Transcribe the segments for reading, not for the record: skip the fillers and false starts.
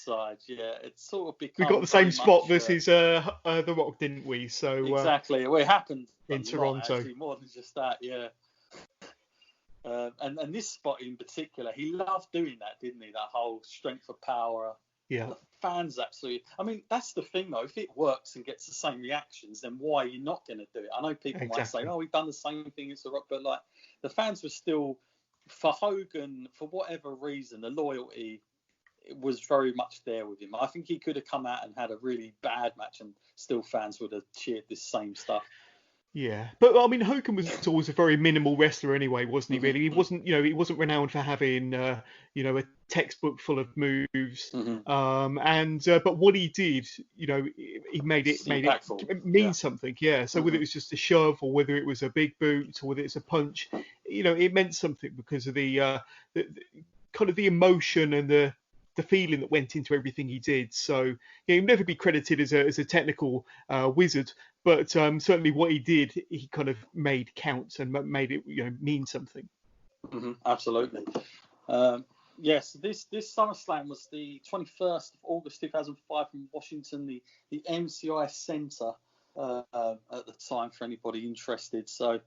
side. Yeah, it's sort of become. We got the same spot versus The Rock, didn't we? So exactly. Well, it happened in Toronto, actually, more than just that. Yeah. And this spot in particular, he loved doing that, didn't he? That whole strength of power. Yeah. The fans absolutely. I mean, that's the thing though. If it works and gets the same reactions, then why are you not going to do it? I know people might say, "Oh, we've done the same thing as The Rock," but like the fans were still for Hogan for whatever reason. The loyalty was very much there with him. I think he could have come out and had a really bad match, and still fans would have cheered this same stuff. Yeah, but I mean, Hogan was always a very minimal wrestler anyway, wasn't he? Really, he wasn't. He wasn't renowned for having, a textbook full of moves. But what he did, he made it mean something. Yeah. So whether it was just a shove, or whether it was a big boot, or whether it's a punch, it meant something because of the kind of the emotion and the feeling that went into everything he did. So he'll never be credited as a technical wizard, but certainly what he did, he kind of made count and made it mean something. Absolutely. Yes, this SummerSlam was the 21st of August 2005 in Washington, the MCI Center at the time for anybody interested. So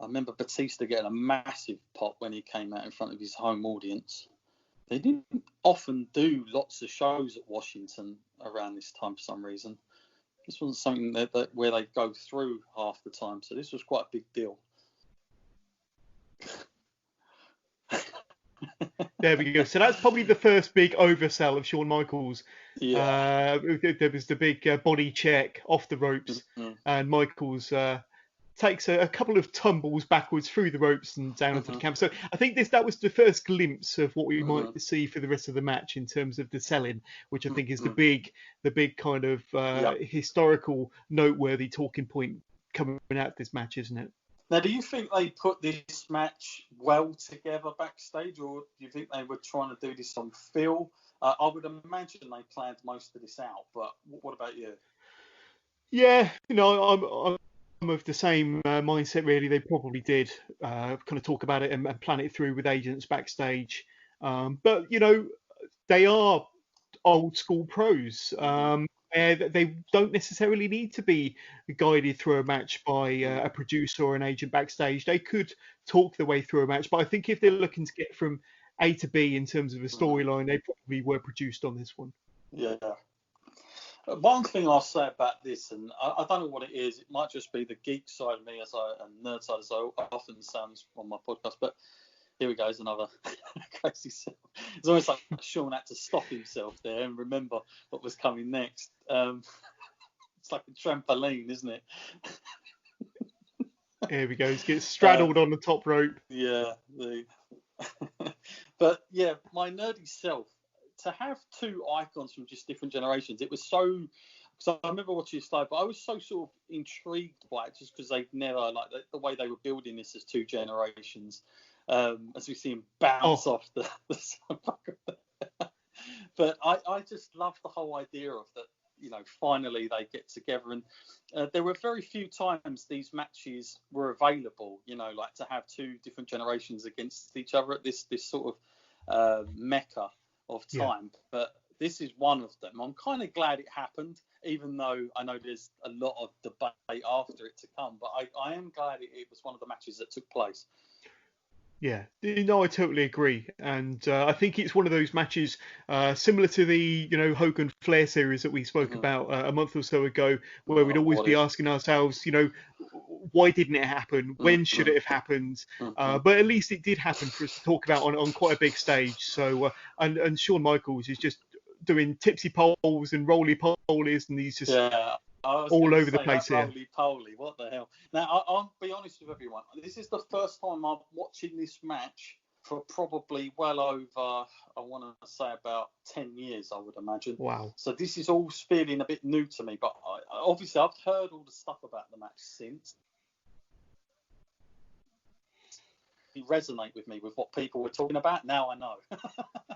I remember Batista getting a massive pop when he came out in front of his home audience. They didn't often do lots of shows at Washington around this time for some reason. This wasn't something that where they go through half the time, so this was quite a big deal. There we go. So that's probably the first big oversell of Shawn Michaels. Yeah. There was the big body check off the ropes, and Michaels takes a couple of tumbles backwards through the ropes and down onto the canvas. So I think that was the first glimpse of what we might see for the rest of the match in terms of the selling, which I think is the big kind of historical noteworthy talking point coming out of this match, isn't it? Now, do you think they put this match well together backstage, or do you think they were trying to do this on feel? I would imagine they planned most of this out, but what about you? Yeah, I'm of the same mindset, really. They probably did kind of talk about it and plan it through with agents backstage. But, they are old school pros. They don't necessarily need to be guided through a match by a producer or an agent backstage. They could talk their way through a match. But I think if they're looking to get from A to B in terms of a storyline, they probably were produced on this one. Yeah. One thing I'll say about this, and I don't know what it is, it might just be the geek side of me and nerd side as I often sounds on my podcast, but here we go, is another crazy self. It's almost like Shawn had to stop himself there and remember what was coming next. It's like a trampoline, isn't it? Here we go, he gets straddled on the top rope. Yeah. But yeah, my nerdy self, to have two icons from just different generations, it was so. So I remember watching this live, but I was so sort of intrigued by it just because they've never like the way they were building this as two generations. As we see him bounce off the but I just love the whole idea of that. Finally they get together, and there were very few times these matches were available. Like to have two different generations against each other at this sort of mecca of time. Yeah. But this is one of them. I'm kind of glad it happened, even though I know there's a lot of debate after it to come. But I am glad it was one of the matches that took place. Yeah, no, I totally agree, and I think it's one of those matches similar to the Hogan Flair series that we spoke about a month or so ago, where we'd always be asking ourselves, why didn't it happen? When should it have happened? But at least it did happen for us to talk about on quite a big stage. So and Shawn Michaels is just doing tipsy poles and roly polies, and he's just all over the place here. Roly-poly, what the hell? Now, I'll be honest with everyone. This is the first time I'm watching this match for probably well over, I want to say about 10 years, I would imagine. Wow. So this is all feeling a bit new to me. But obviously, I've heard all the stuff about the match since. Resonate with me with what people were talking about. Now I know.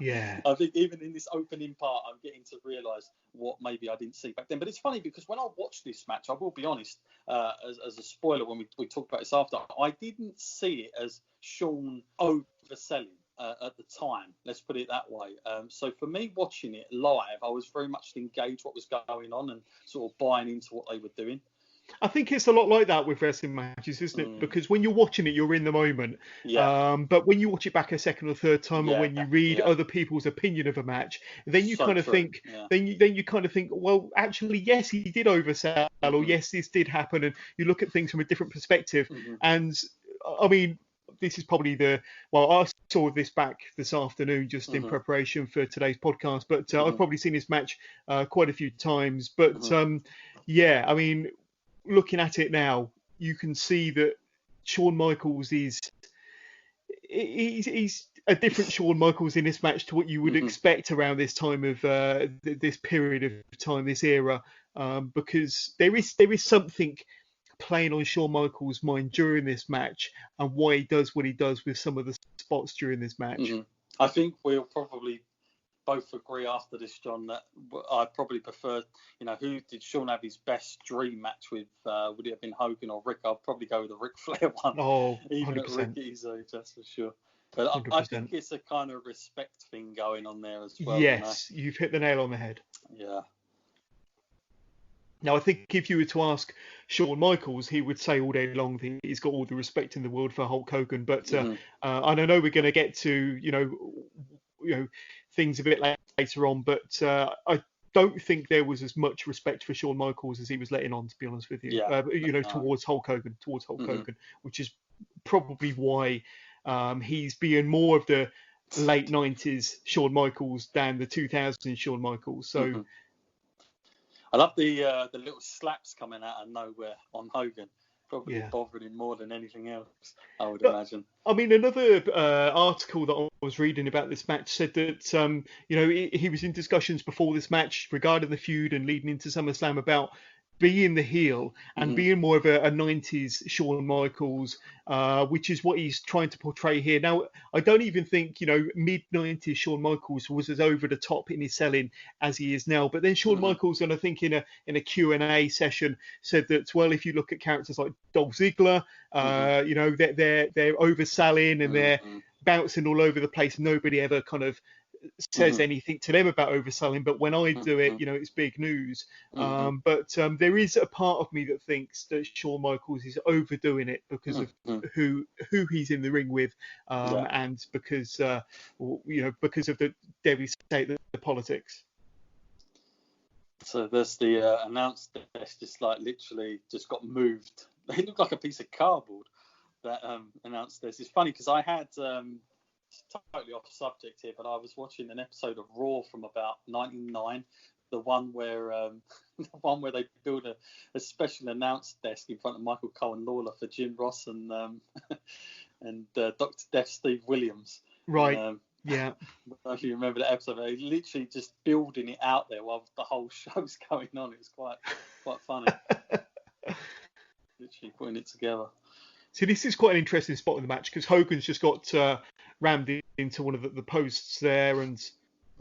Yeah. I think even in this opening part, I'm getting to realise what maybe I didn't see back then. But it's funny because when I watched this match, I will be honest, as a spoiler when we talk about this after, I didn't see it as Shawn overselling. at the time. Let's put it that way. So for me, watching it live, I was very much engaged what was going on and sort of buying into what they were doing. I think it's a lot like that with wrestling matches, isn't it? Because when you're watching it, you're in the moment. Yeah. But when you watch it back a second or third time, or when you read other people's opinion of a match, then you kind of think, then you kind of think, well, actually, yes, he did oversell, or yes, this did happen, and you look at things from a different perspective. And I mean, this is probably I saw this back this afternoon just in preparation for today's podcast, but I've probably seen this match quite a few times. But yeah, I mean, looking at it now, you can see that Shawn Michaels he's a different Shawn Michaels in this match to what you would expect around this time of this period of time, this era, because there is something playing on Shawn Michaels' mind during this match and why he does what he does with some of the spots during this match. I think we'll probably both agree after this, John, that I probably prefer, who did Shawn have his best dream match with? Would it have been Hogan or Rick? I'll probably go with the Ric Flair one. Oh, even 100%. at Rick Easy, that's for sure. But I think it's a kind of respect thing going on there as well. Yes, you've hit the nail on the head. Yeah. Now, I think if you were to ask Shawn Michaels, he would say all day long that he's got all the respect in the world for Hulk Hogan. But and I know we're going to get to things a bit later on, but I don't think there was as much respect for Shawn Michaels as he was letting on, to be honest with you. Towards Hulk Hogan, Hogan, which is probably why he's being more of the late 90s Shawn Michaels than the 2000s Shawn Michaels. So. I love the little slaps coming out of nowhere on Hogan. Probably bothered him more than anything else, I would imagine. I mean, another article that I was reading about this match said that he was in discussions before this match regarding the feud and leading into SummerSlam about being the heel and being more of a 90s Shawn Michaels, which is what he's trying to portray here. Now, I don't even think, mid-90s Shawn Michaels was as over the top in his selling as he is now. But then Shawn Michaels, and I think in a Q&A session, said that, well, if you look at characters like Dolph Ziggler, they're overselling and they're bouncing all over the place. Nobody ever kind of says anything to them about overselling, but when I do it, it's big news. But there is a part of me that thinks that Shawn Michaels is overdoing it because of who he's in the ring with, and because because of the dare we say the politics. So there's the announce desk just like literally just got moved. It looked like a piece of cardboard, that announce desk. It's funny because I had totally off subject here, but I was watching an episode of Raw from about '99, the one where they build a special announce desk in front of Michael Cole and Lawler for Jim Ross and Dr. Death Steve Williams. Right. And, yeah. I don't know if you remember that episode. They literally just building it out there while the whole show's going on. It was quite funny. Literally putting it together. So this is quite an interesting spot in the match because Hogan's just got rammed into one of the posts there, and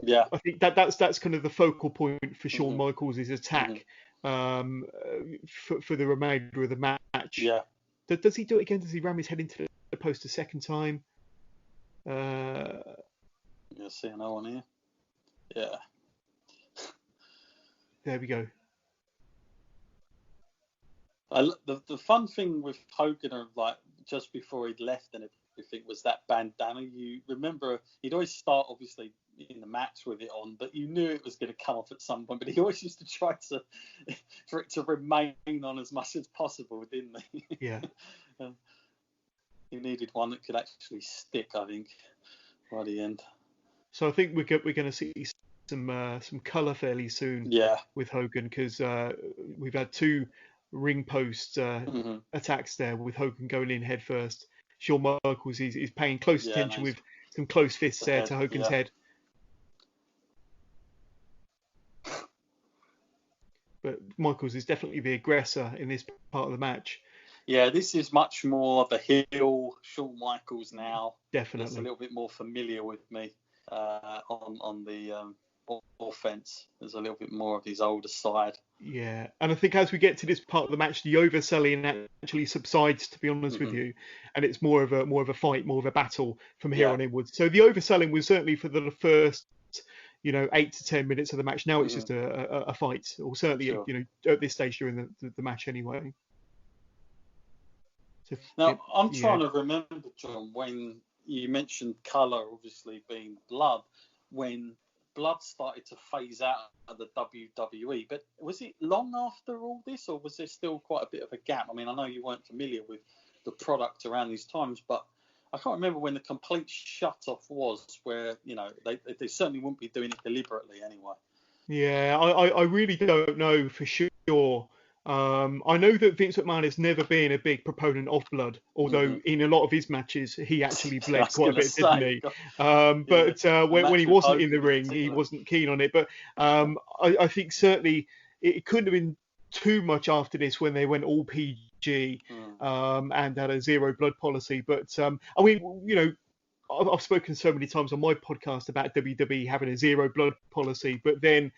I think that's kind of the focal point for Shawn Michaels' attack for the remainder of the match. Yeah. Does he do it again? Does he ram his head into the post a second time? You'll see another one here. Yeah. There we go. The fun thing with Hogan, like just before he'd left and everything, was that bandana. You remember he'd always start obviously in the match with it on, but you knew it was going to come off at some point. But he always used to try for it to remain on as much as possible, didn't he? Yeah. He needed one that could actually stick, I think, by the end. So I think we're going to see some colour fairly soon. Yeah. With Hogan, because we've had two ring post attacks there with Hogan going in head first. Shawn Michaels is paying close attention with some close fists there to Hogan's head. But Michaels is definitely the aggressor in this part of the match. Yeah, this is much more the heel Shawn Michaels now. Definitely. It's a little bit more familiar with me on the offense. There's a little bit more of his older side. Yeah, and I think as we get to this part of the match, the overselling actually subsides, to be honest with you, and it's more of a fight, more of a battle from here on inwards. So the overselling was certainly for the first, 8 to 10 minutes of the match. Now it's just a fight, or certainly at this stage during the match anyway. So now I'm trying to remember, John, when you mentioned colour obviously being blood, when blood started to phase out of the WWE, but was it long after all this, or was there still quite a bit of a gap? I mean, I know you weren't familiar with the product around these times, but I can't remember when the complete shut-off was, where, they certainly wouldn't be doing it deliberately anyway. Yeah, I really don't know for sure. I know that Vince McMahon has never been a big proponent of blood, although in a lot of his matches he actually bled quite a bit, didn't he? But when he wasn't in the ring, he wasn't keen on it. But I think certainly it couldn't have been too much after this when they went all PG and had a zero blood policy. But I mean, I've spoken so many times on my podcast about WWE having a zero blood policy, but then,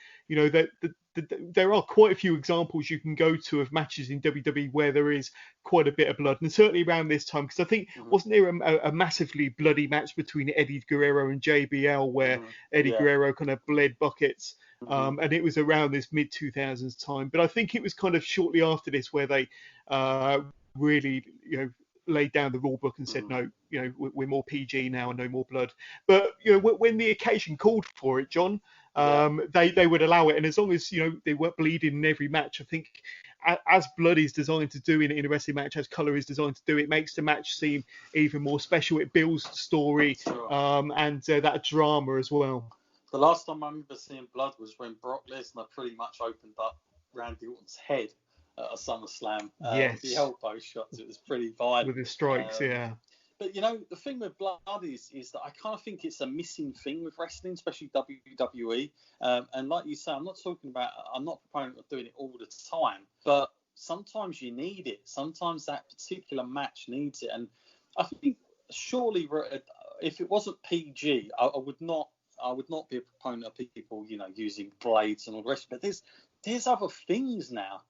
there are quite a few examples you can go to of matches in WWE where there is quite a bit of blood, and certainly around this time, because I think, wasn't there a massively bloody match between Eddie Guerrero and JBL where Eddie Guerrero kind of bled buckets, and it was around this mid-2000s time, but I think it was kind of shortly after this where they really, laid down the rule book and said, no, we're more PG now and no more blood. But, when the occasion called for it, John, they would allow it. And as long as, they weren't bleeding in every match, I think as blood is designed to do in a wrestling match, as colour is designed to do, it makes the match seem even more special. It builds the story and that drama as well. The last time I remember seeing blood was when Brock Lesnar pretty much opened up Randy Orton's head at a SummerSlam. The elbow shots, it was pretty violent. With his strikes, But, the thing with blood is that I kind of think it's a missing thing with wrestling, especially WWE. And like you say, I'm not a proponent of doing it all the time, but sometimes you need it. Sometimes that particular match needs it. And I think surely if it wasn't PG, I would not be a proponent of people, using blades and all the rest. But there's other things now.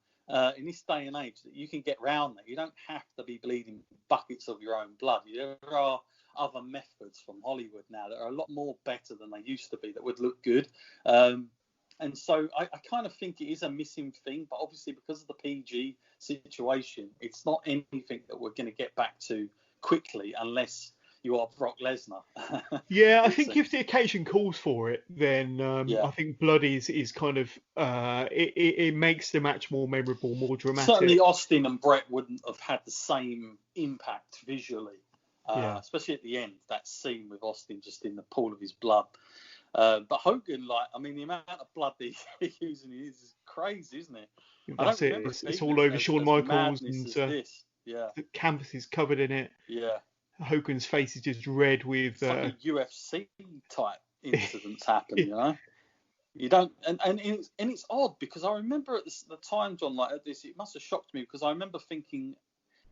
In this day and age that you can get round that. You don't have to be bleeding buckets of your own blood. There are other methods from Hollywood now that are a lot more better than they used to be that would look good. And so I kind of think it is a missing thing, but obviously because of the PG situation, it's not anything that we're going to get back to quickly unless you are Brock Lesnar. Yeah, I think if the occasion calls for it, then I think blood is kind of it makes the match more memorable, more dramatic. Certainly, Austin and Brett wouldn't have had the same impact visually, especially at the end. That scene with Austin just in the pool of his blood. But Hogan, the amount of blood that he's using is crazy, isn't it? That's it. It's all over Shawn Michaels, and the canvas is covered in it. Yeah. Hogan's face is just red with it's like UFC type incidents happen, You don't, and it's odd because I remember at the time, John, at this, it must have shocked me because I remember thinking,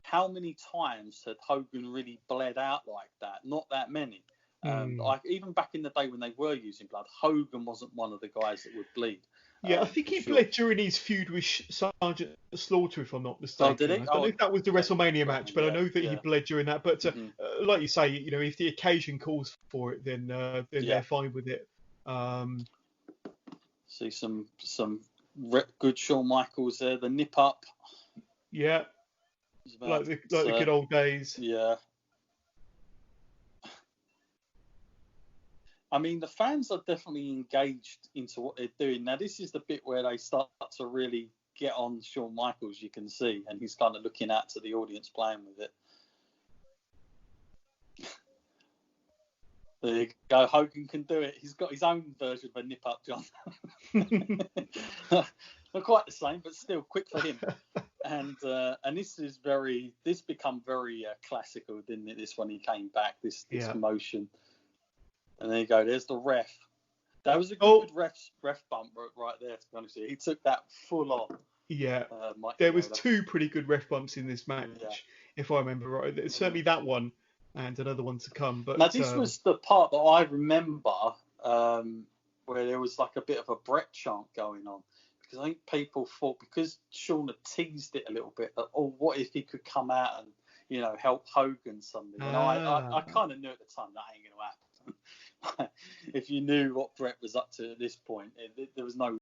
how many times had Hogan really bled out like that? Not that many. Even back in the day when they were using blood, Hogan wasn't one of the guys that would bleed. Yeah, I think he bled during his feud with Sergeant Slaughter, if I'm not mistaken. Oh, did he? I don't know if that was the WrestleMania match, but I know that he bled during that. But like you say, if the occasion calls for it, then they're fine with it. See some good Shawn Michaels there. The nip up. Yeah, like the good old days. Yeah. I mean, the fans are definitely engaged into what they're doing. Now, this is the bit where they start to really get on Shawn Michaels, you can see, and he's kind of looking out to the audience playing with it. There you go. Hogan can do it. He's got his own version of a nip up, John. Not quite the same, but still quick for him. And this become very classical, didn't it? This when he came back, this motion. And there you go. There's the ref. That was a good ref bump right there, to be honest with you. He took that full on. Yeah. There was two pretty good ref bumps in this match, if I remember right. There's certainly that one and another one to come. But now, this was the part that I remember where there was like a bit of a Brett chant going on. Because I think people thought, because Shawn had teased it a little bit, that, oh, what if he could come out and, you know, help Hogan something? And I kind of knew at the time that ain't going to happen. If you knew what Brett was up to at this point, there was no